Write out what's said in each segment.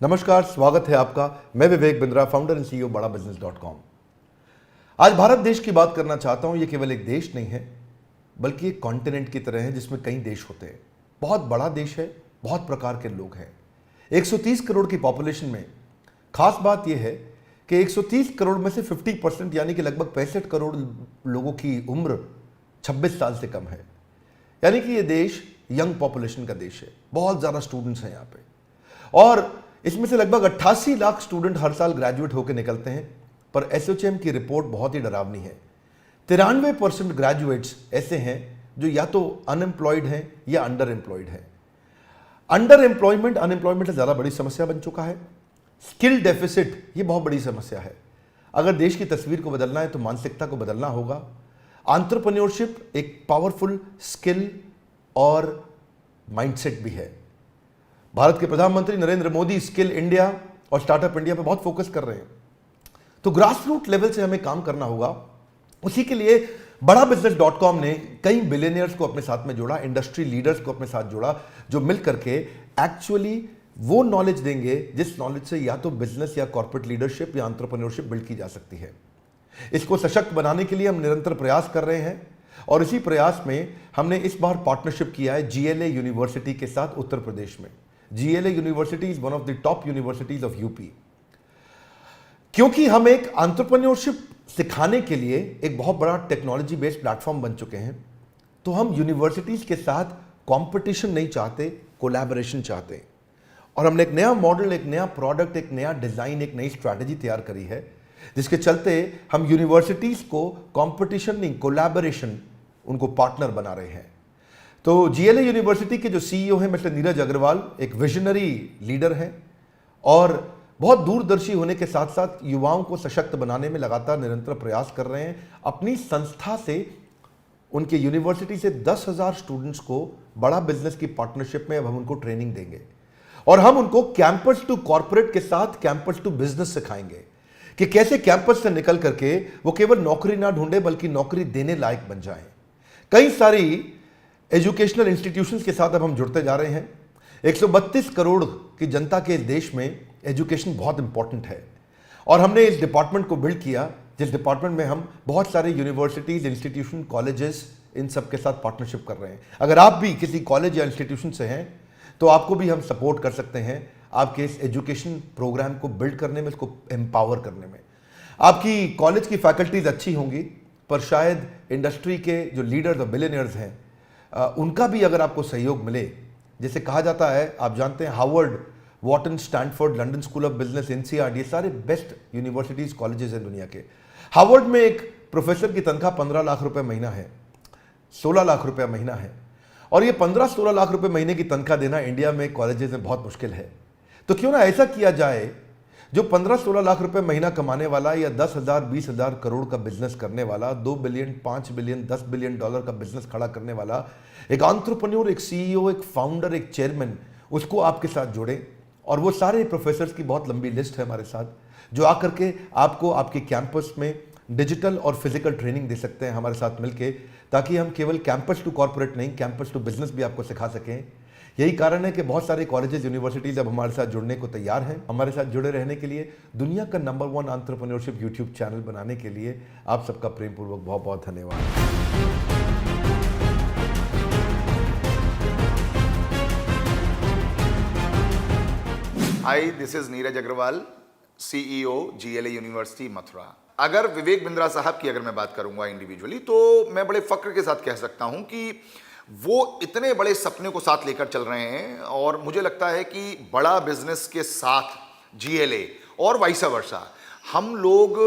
नमस्कार, स्वागत है आपका। मैं Vivek Bindra, founder and CEO बड़ा बिजनेस.com। आज भारत देश की बात करना चाहता हूं। ये केवल एक देश नहीं है, बल्कि एक कॉन्टिनेंट की तरह है जिसमें कई देश होते हैं। बहुत बड़ा देश है, बहुत प्रकार के लोग हैं। 130 करोड़ की पॉपुलेशन में खास बात यह है कि 130 करोड़ में से 50% यानी कि लगभग 65 करोड़ लोगों की उम्र 26 साल से कम है। यानी कि ये देश यंग पॉपुलेशन का देश है। बहुत ज़्यादा स्टूडेंट्स हैं यहाँ पे, और इसमें से लगभग 88 लाख स्टूडेंट हर साल ग्रेजुएट होकर निकलते हैं। पर एसोचैम की रिपोर्ट बहुत ही डरावनी है। 93% ग्रेजुएट्स ऐसे हैं जो या तो अनएम्प्लॉयड हैं या अंडर एम्प्लॉयड हैं। अंडर एम्प्लॉयमेंट अनएम्प्लॉयमेंट से ज़्यादा बड़ी समस्या बन चुका है। स्किल डेफिसिट ये बहुत बड़ी समस्या है। अगर देश की तस्वीर को बदलना है तो मानसिकता को बदलना होगा। एंटरप्रेन्योरशिप एक पावरफुल स्किल और माइंडसेट भी है। भारत के प्रधानमंत्री नरेंद्र मोदी स्किल इंडिया और स्टार्टअप इंडिया पर बहुत फोकस कर रहे हैं। तो ग्रास रूट लेवल से हमें काम करना होगा। उसी के लिए बड़ा बिजनेस.com ने कई बिलियनियर्स को अपने साथ में जोड़ा, इंडस्ट्री लीडर्स को अपने साथ जोड़ा, जो मिल करके एक्चुअली वो नॉलेज देंगे जिस नॉलेज से या तो बिजनेस या कॉर्पोरेट लीडरशिप या एंटरप्रेन्योरशिप बिल्ड की जा सकती है। इसको सशक्त बनाने के लिए हम निरंतर प्रयास कर रहे हैं, और इसी प्रयास में हमने इस बार पार्टनरशिप किया है GLA यूनिवर्सिटी के साथ उत्तर प्रदेश में। GLA university is one of the top universities of UP. क्योंकि हम एक एंटरप्रेन्योरशिप सिखाने के लिए एक बहुत बड़ा टेक्नोलॉजी बेस्ड प्लेटफॉर्म बन चुके हैं, तो हम यूनिवर्सिटीज के साथ कंपटीशन नहीं चाहते, कोलैबोरेशन चाहते हैं। और हमने एक नया मॉडल, एक नया प्रोडक्ट, एक नया डिजाइन, एक नई स्ट्रैटेजी तैयार करी है, जिसके चलते हम यूनिवर्सिटीज को कंपटीशन नहीं, कोलैबोरेशन, उनको पार्टनर बना रहे हैं। तो GLA यूनिवर्सिटी के जो CEO हैं मिस्टर नीरज अग्रवाल एक विजनरी लीडर हैं, और बहुत दूरदर्शी होने के साथ साथ युवाओं को सशक्त बनाने में लगातार निरंतर प्रयास कर रहे हैं। अपनी संस्था से, उनके यूनिवर्सिटी से 10,000 स्टूडेंट्स को बड़ा बिजनेस की पार्टनरशिप में अब हम उनको ट्रेनिंग देंगे, और हम उनको कैंपस टू कॉर्पोरेट के साथ कैंपस टू बिजनेस सिखाएंगे कि कैसे कैंपस से निकल करके वो केवल नौकरी ना ढूंढे बल्कि नौकरी देने लायक बन जाएं। कई सारी एजुकेशनल इंस्टीट्यूशंस के साथ अब हम जुड़ते जा रहे हैं। 132 करोड़ की जनता के इस देश में एजुकेशन बहुत इंपॉर्टेंट है, और हमने इस डिपार्टमेंट को बिल्ड किया, जिस डिपार्टमेंट में हम बहुत सारे यूनिवर्सिटीज, इंस्टीट्यूशन, कॉलेजेस, इन सब के साथ पार्टनरशिप कर रहे हैं। अगर आप भी किसी कॉलेज या इंस्टीट्यूशन से हैं तो आपको भी हम सपोर्ट कर सकते हैं आपके इस एजुकेशन प्रोग्राम को बिल्ड करने में, इसको एम्पावर करने में। आपकी कॉलेज की फैकल्टीज अच्छी होंगी, पर शायद इंडस्ट्री के जो लीडर्स और बिलियनियर्स हैं उनका भी अगर आपको सहयोग मिले, जैसे कहा जाता है, आप जानते हैं Harvard, Wharton, Stanford, London School of Business, NCERT, ये सारे बेस्ट यूनिवर्सिटीज, कॉलेजेस हैं दुनिया के। हार्वर्ड में एक प्रोफेसर की तनख्वाह 15 लाख रुपए महीना है, 16 लाख रुपए महीना है, और ये 15-16 लाख रुपए महीने की तनख्वाह देना इंडिया में कॉलेजेस में बहुत मुश्किल है। तो क्यों ना ऐसा किया जाए, जो 15-16 लाख रुपए महीना कमाने वाला या 10,000 20,000 करोड़ का बिजनेस करने वाला, 2 बिलियन 5 बिलियन 10 बिलियन डॉलर का बिजनेस खड़ा करने वाला एक एंटरप्रेन्योर, एक CEO, एक फाउंडर, एक चेयरमैन, उसको आपके साथ जोड़ें। और वो सारे प्रोफेसर्स की बहुत लंबी लिस्ट है हमारे साथ, जो आकर के आपको आपके कैंपस में डिजिटल और फिजिकल ट्रेनिंग दे सकते हैं हमारे साथ मिलके, ताकि हम केवल कैंपस टू कॉर्पोरेट नहीं, कैंपस टू बिजनेस भी आपको सिखा सकें। यही कारण है कि बहुत सारे कॉलेजेस, यूनिवर्सिटीज अब हमारे साथ जुड़ने को तैयार हैं। हमारे साथ जुड़े रहने के लिए, दुनिया का नंबर 1 एंटरप्रेन्योरशिप यूट्यूब चैनल बनाने के लिए आप सबका प्रेम पूर्वक बहुत बहुत धन्यवाद। Hi, this is Neeraj Agrawal, CEO GLA university Mathura. अगर विवेक बिंद्रा साहब की अगर मैं बात करूंगा इंडिविजुअली, तो मैं बड़े फक्र के साथ कह सकता हूं कि वो इतने बड़े सपने को साथ लेकर चल रहे हैं, और मुझे लगता है कि बड़ा बिजनेस के साथ GLA और वाइसा वर्सा, हम लोग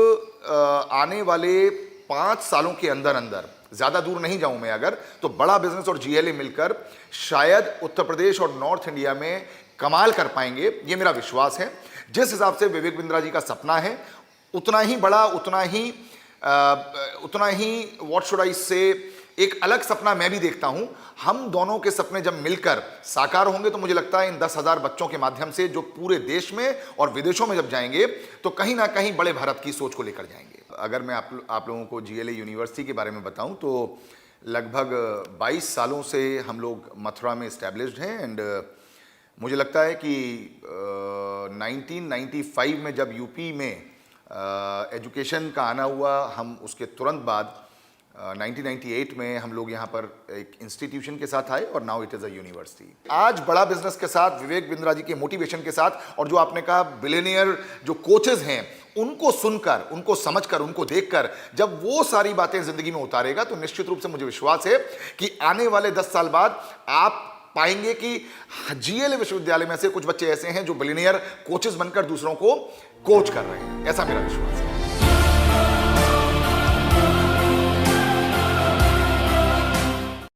आने वाले 5 सालों के अंदर अंदर, ज़्यादा दूर नहीं जाऊं मैं अगर, तो बड़ा बिजनेस और GLA मिलकर शायद उत्तर प्रदेश और नॉर्थ इंडिया में कमाल कर पाएंगे, ये मेरा विश्वास है। जिस हिसाब से विवेक बिंद्रा जी का सपना है, उतना ही बड़ा, उतना ही व्हाट शुड आई से, एक अलग सपना मैं भी देखता हूं। हम दोनों के सपने जब मिलकर साकार होंगे, तो मुझे लगता है इन 10,000 बच्चों के माध्यम से, जो पूरे देश में और विदेशों में जब जाएंगे, तो कहीं ना कहीं बड़े भारत की सोच को लेकर जाएंगे। अगर मैं आप लोगों को GLA यूनिवर्सिटी के बारे में बताऊं, तो लगभग 22 सालों से हम लोग मथुरा में इस्टेब्लिश्ड हैं, एंड मुझे लगता है कि 1995 में जब यूपी में एजुकेशन का आना हुआ, हम उसके तुरंत बाद 1998 में हम लोग यहाँ पर एक इंस्टीट्यूशन के साथ आए और now it is a university. आज बड़ा बिजनेस के साथ, विवेक बिंद्रा जी के मोटिवेशन के साथ, और जो आपने कहा बिलियनियर जो कोचेस हैं, उनको सुनकर, उनको समझकर, उनको देखकर जब वो सारी बातें जिंदगी में उतारेगा तो निश्चित रूप से मुझे विश्वास है कि आने वाले 10 साल बाद आप पाएंगे कि जीएलए विश्वविद्यालय में से कुछ बच्चे ऐसे हैं जो बिलियनियर कोचेस बनकर दूसरों को कोच कर रहे हैं। ऐसा मेरा विश्वास है।